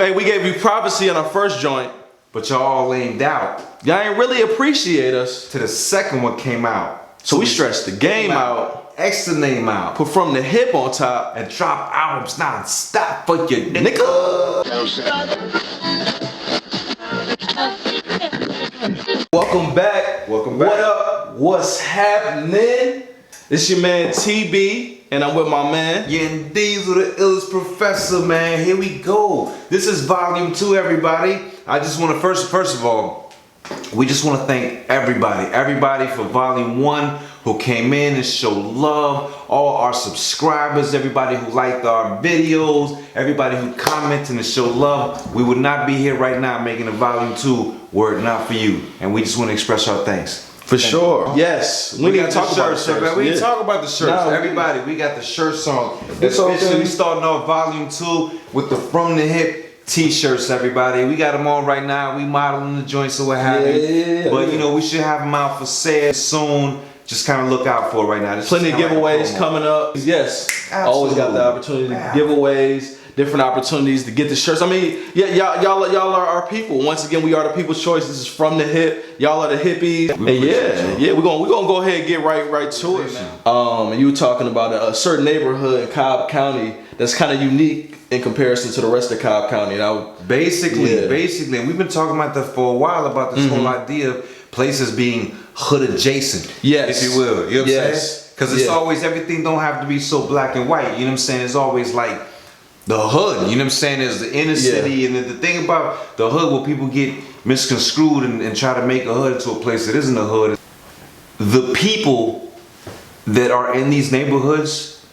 we gave you prophecy on our first joint, but y'all all lamed out. Y'all ain't really appreciate us. Till the second one came out. So we stretched the game out. Extra name out. Put From the Hip on top. And drop albums non-stop for your nigga. Welcome back. Welcome back. What up? What's happening? It's your man TB, and I'm with my man. Yeah, and these are the illest professor, man. Here we go. This is volume 2, everybody. I just want to first of all, we just want to thank everybody for volume 1 who came in and showed love, all our subscribers, everybody who liked our videos, everybody who commented and showed love. We would not be here right now making a volume 2 were it not for you. And we just want to express our thanks. For sure. Yes. We need to talk about the shirts. We need to talk about the shirts. No, everybody, we got the shirts on. Officially starting off volume 2 with the From the Hip t-shirts, everybody. We got them on right now. We modeling the joints or what have you. But you know, we should have them out for sale soon. Just kind of look out for it right now. There's plenty of giveaways coming up. Yes. Absolutely. Always got the opportunity to giveaways. Different opportunities to get the shirts. I mean, yeah, y'all are our people. Once again, we are the people's choice. This is From the Hip. Y'all are the hippies. And yeah, we're gonna go ahead and get right to it, man. You were talking about a certain neighborhood in Cobb County that's kind of unique in comparison to the rest of Cobb County. And basically, and we've been talking about that for a while, about this whole idea of places being hood adjacent, if you will. You know what I'm saying? Because it's always, everything don't have to be so black and white. You know what I'm saying? It's always like the hood, you know what I'm saying, is the inner city. And the thing about the hood, where people get misconstrued and try to make a hood into a place that isn't a hood, the people that are in these neighborhoods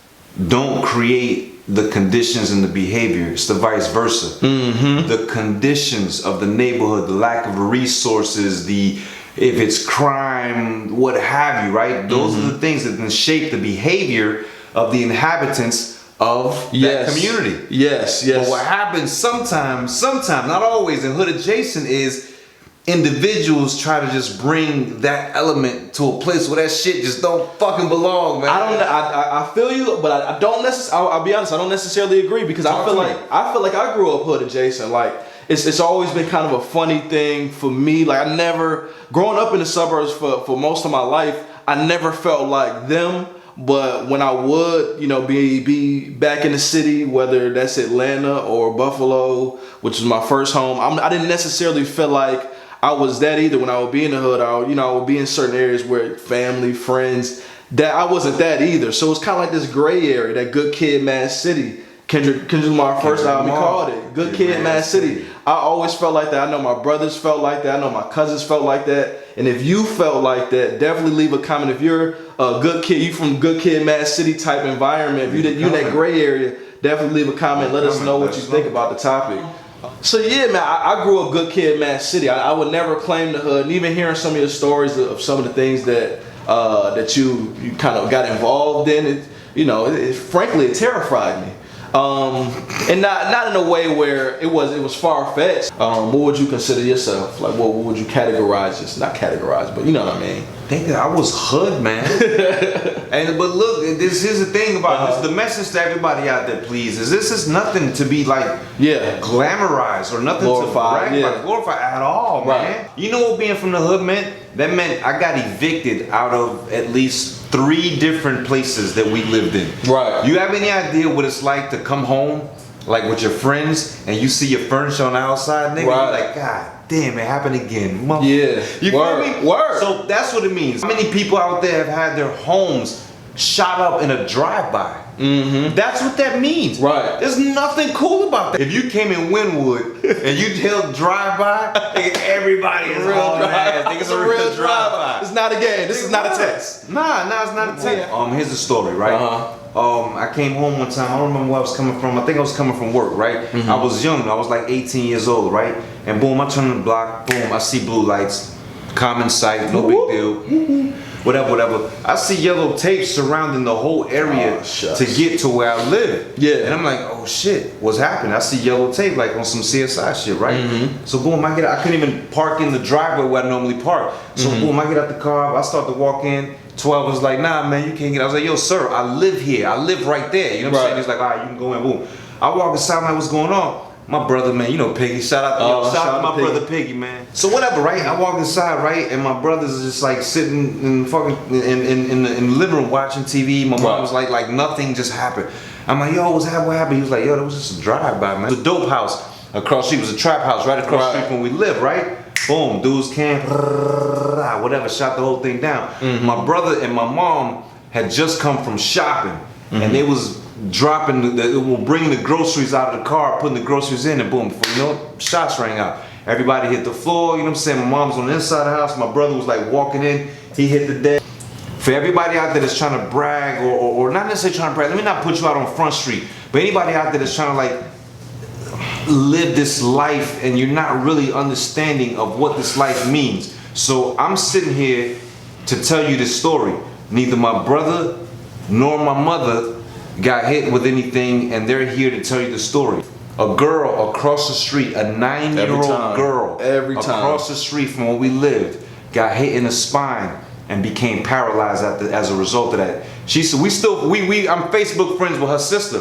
don't create the conditions and the behavior. It's the vice versa. The conditions of the neighborhood, the lack of resources, if it's crime, what have you, right? Those are the things that then shape the behavior of the inhabitants of that community. But what happens sometimes, not always, in hood adjacent is individuals try to just bring that element to a place where that shit just don't fucking belong, man. I feel you, but I don't necessarily. I'll be honest. I don't necessarily agree, because I feel like I grew up hood adjacent. Like it's always been kind of a funny thing for me. Like I never, growing up in the suburbs for most of my life, I never felt like them. But when I would, you know, be back in the city, whether that's Atlanta or Buffalo, which was my first home, I didn't necessarily feel like I was that either. When I would be in the hood, I would be in certain areas where family, friends, that I wasn't that either. So it's kind of like this gray area, that Good Kid, Mad City. Kendrick Lamar first album, he called it Good Kid, Mad City. I always felt like that. I know my brothers felt like that. I know my cousins felt like that. And if you felt like that, definitely leave a comment. If you're a good kid, you from Good Kid, Mad City type environment, if you in that gray area, definitely leave a comment. Let us know what you think about the topic. So yeah, man, I grew up Good Kid, Mad City. I would never claim the hood. And even hearing some of your stories of some of the things that you kind of got involved in, frankly, it terrified me. And not in a way where it was far-fetched. What would you consider yourself? Like, what would you categorize yourself? Not categorize, but you know what I mean. I think I was hood, man. But look, here's the thing about this. The message to everybody out there, please, is this is nothing to be like glamorized or nothing to brag about, glorify at all, man. You know what being from the hood meant? That meant I got evicted out of at least 3 different places that we lived in. Right. You have any idea what it's like to come home, like with your friends, and you see your furniture on the outside, nigga? You're like, God damn, it happened again. You feel me? So that's what it means. How many people out there have had their homes shot up in a drive-by? That's what that means. Right. There's nothing cool about that. If you came in Wynwood and you held drive-by, everybody is real drive-by. It's a real drive-by. It's not a game. This is not a test. Nah, it's not a test. Here's the story, right? I came home one time. I don't remember where I was coming from. I think I was coming from work, right? I was young. I was like 18 years old, right? And boom, I turn the block. Boom, I see blue lights. Common sight, no big deal. Whatever. I see yellow tape surrounding the whole area to get to where I live. And I'm like, oh shit, what's happening? I see yellow tape like on some CSI shit, right? So boom, I couldn't even park in the driveway where I normally park. So boom, I get out the car, I start to walk in. 12 was like, nah man, you can't get out. I was like, yo sir, I live here. I live right there. You know what I'm saying? He's like, all right, you can go in, boom. I walk inside, I'm like, what's going on? my brother, man, you know Piggy. Shout out to my brother Piggy, man. So whatever, right? I walk inside, right, and my brother's just like sitting in fucking in the living room watching TV. My mom was like nothing just happened. I'm like, yo, what happened? He was like, yo, that was just a drive-by, man. It was a dope house across the street. It was a trap house right across the street from where we live, right? Boom, dudes came, whatever, shot the whole thing down. My brother and my mom had just come from shopping, and they was dropping, bringing the groceries out of the car, putting the groceries in, and boom, before you know it, shots rang out. Everybody hit the floor, you know what I'm saying? My mom's on the inside of the house, my brother was like walking in, he hit the deck. For everybody out there that's trying to brag, or not necessarily trying to brag, let me not put you out on Front Street, but anybody out there that's trying to like live this life and you're not really understanding of what this life means. So I'm sitting here to tell you this story. Neither my brother nor my mother got hit with anything, and they're here to tell you the story. A girl across the street, a 9-year-old girl across the street from where we lived, got hit in the spine and became paralyzed as a result of that. She said, I'm Facebook friends with her sister.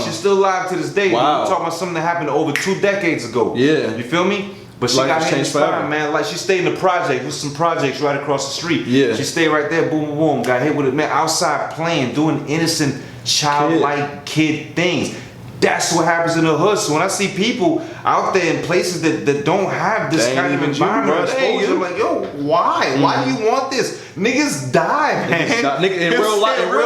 She's still alive to this day. Wow. We're talking about something that happened over 2 decades ago. Yeah. You feel me? But she got hit in the spine, man. Like, she stayed in the project with some projects right across the street. Yeah. She stayed right there, boom, boom, boom, got hit with it, man, outside playing, doing innocent, childlike kid things. That's what happens in the hood. So when I see people out there in places that don't have this kind of environment exposure, I'm like, yo, why? Why do you want this? Niggas die, man. In real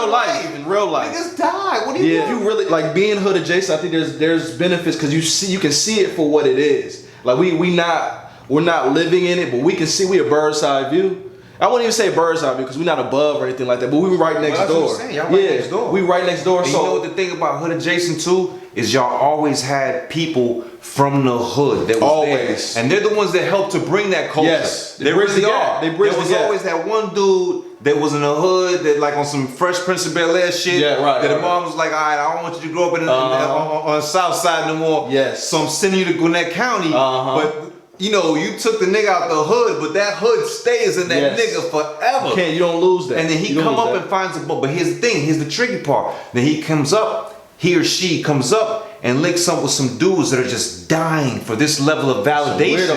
life. Niggas die. What do you want? You really, like, being hood adjacent, I think there's benefits because you can see it for what it is. Like, we're not living in it, but we can see, we a bird's eye view. I wouldn't even say bird's eye view because we're not above or anything like that, but we were right next door. What I'm saying. Y'all right next door. We right next door. And so you know what the thing about hood adjacent too is, y'all always had people from the hood that was there, and they're the ones that helped to bring that culture. Yes, they really are. There was always that one dude that was in the hood that, like, on some Fresh Prince of Bel-Air shit. Yeah, right. That the mom was like, all right, I don't want you to grow up on the south side no more. Yes. So I'm sending you to Gwinnett County. But you know, you took the nigga out the hood, but that hood stays in that nigga forever. You don't lose that. And then he come up and finds a book. But here's the thing, here's the tricky part. Then he comes up, he or she comes up and links up with some dudes that are just dying for this level of validation.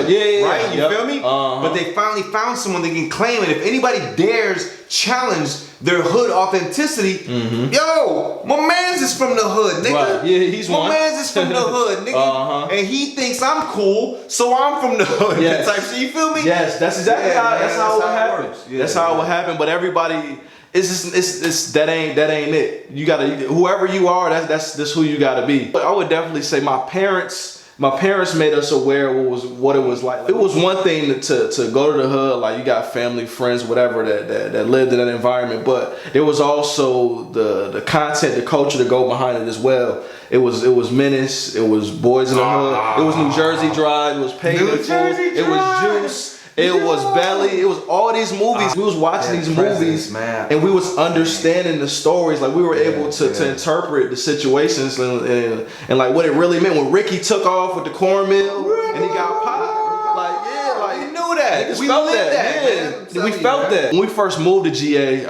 Right? You feel me? But they finally found someone that can claim it. If anybody dares challenge their hood authenticity, yo, my man's is from the hood, nigga. Right. Yeah, he's my man's is from the hood, nigga. And he thinks I'm cool, so I'm from the hood. Yes. Type shit. You feel me? Yes, that's exactly how it would happen. That's how it would happen. But everybody, it's that ain't it. You gotta, whoever you are, that's who you gotta be. But I would definitely say my parents made us aware of what it was like. It was one thing to go to the hood, like you got family, friends, whatever that lived in that environment, but it was also the content, the culture to go behind it as well. It was Menace, it was Boys in the Hood, it was New Jersey Drive, it was Paid in Full, it was Juice. It was Belly. It was all these movies. We was watching these movies, man, and we was understanding the stories. Like, we were able to interpret the situations and like what it really meant when Ricky took off with the cornmeal and he got popped. Like, we knew that. We felt that. We felt that. When we first moved to GA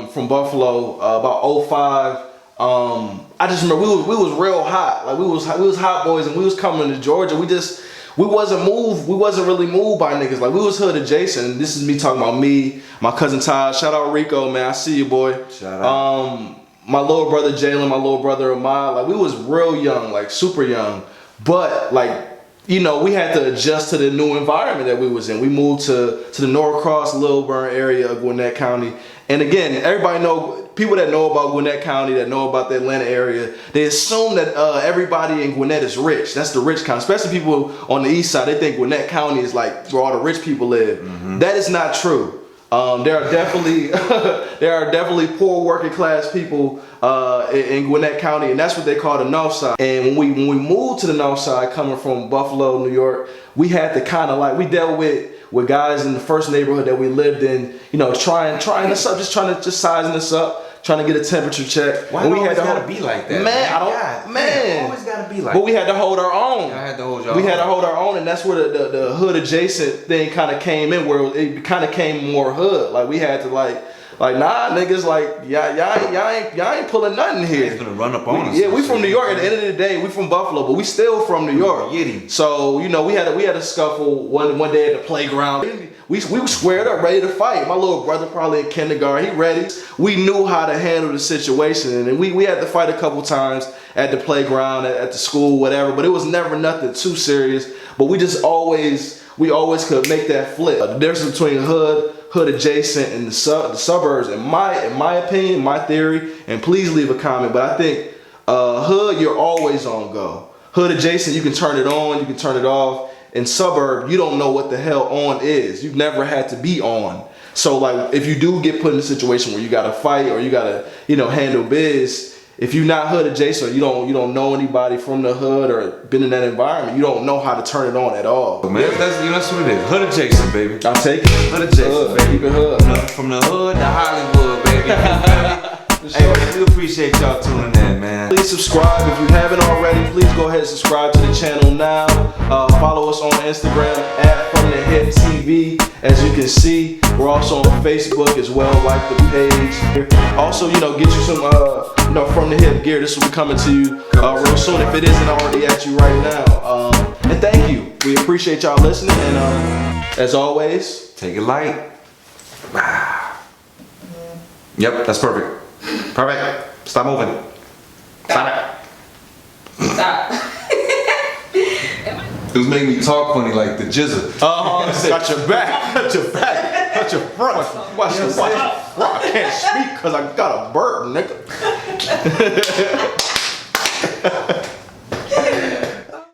from Buffalo about 05. I just remember we was real hot. Like, we was hot boys, and we was coming to Georgia. We wasn't really moved by niggas. Like, we was hood adjacent. This is me talking about me, my cousin Todd. Shout out Rico, man. I see you, boy. Shout out. My little brother Jalen, my little brother Ahmad. Like, we was real young, like super young. But, like, you know, we had to adjust to the new environment that we was in. We moved to the Norcross, Lilburn area of Gwinnett County. And again, everybody know, people that know about Gwinnett County, that know about the Atlanta area, they assume that everybody in Gwinnett is rich. That's the rich county. Especially people on the east side, they think Gwinnett County is like where all the rich people live. That is not true. There are definitely poor working class people in Gwinnett County, and that's what they call the North Side. And when we moved to the North Side, coming from Buffalo, New York, we had to kind of like, we dealt with guys in the first neighborhood that we lived in, you know, trying us up, just sizing us up, trying to get a temperature check. Why we had to gotta be like that? Man, always gotta be like. But we had to hold our own. I had to hold y'all. We had to hold our own, and that's where the hood adjacent thing kind of came in, where it kind of came more hood. Like, we had to like Like, nah, niggas, like, y'all ain't pulling nothing here. He's gonna run up on us. Yeah, we from New York. At the end of the day, we from Buffalo, but we still from New York. So, you know, we had a scuffle one day at the playground. We were squared up, ready to fight. My little brother probably in kindergarten, he ready. We knew how to handle the situation, and we had to fight a couple times at the playground, at the school, whatever. But it was never nothing too serious. But we always could make that flip. The difference between hood adjacent, and the suburbs, in my opinion, my theory, and please leave a comment. But I think hood, you're always on go. Hood adjacent, you can turn it on, you can turn it off. In suburb, you don't know what the hell on is. You've never had to be on. So like, if you do get put in a situation where you gotta fight or you gotta, you know, handle biz, if you're not hood adjacent, or you don't know anybody from the hood or been in that environment, you don't know how to turn it on at all. Man, that's what it is. Hood adjacent, baby. I'll take it. Hood adjacent, baby. Keep it hood. From the hood to Hollywood, baby. Hey, man, we appreciate y'all tuning in, man. Please subscribe if you haven't already. Please go ahead and subscribe to the channel now. Follow us on Instagram @FromTheHipTV. As you can see, we're also on Facebook as well. Like the page. Also, you know, get you some From the Hip gear. This will be coming to you real soon if it isn't already at you right now. And thank you. We appreciate y'all listening. And as always, take it light. Yep, that's perfect. Perfect. Stop moving. Stop it. Stop. It was making me talk funny like the jizzer. Got your back. Got your back. Got your front. Watch your front. I can't speak because I got a burp, nigga.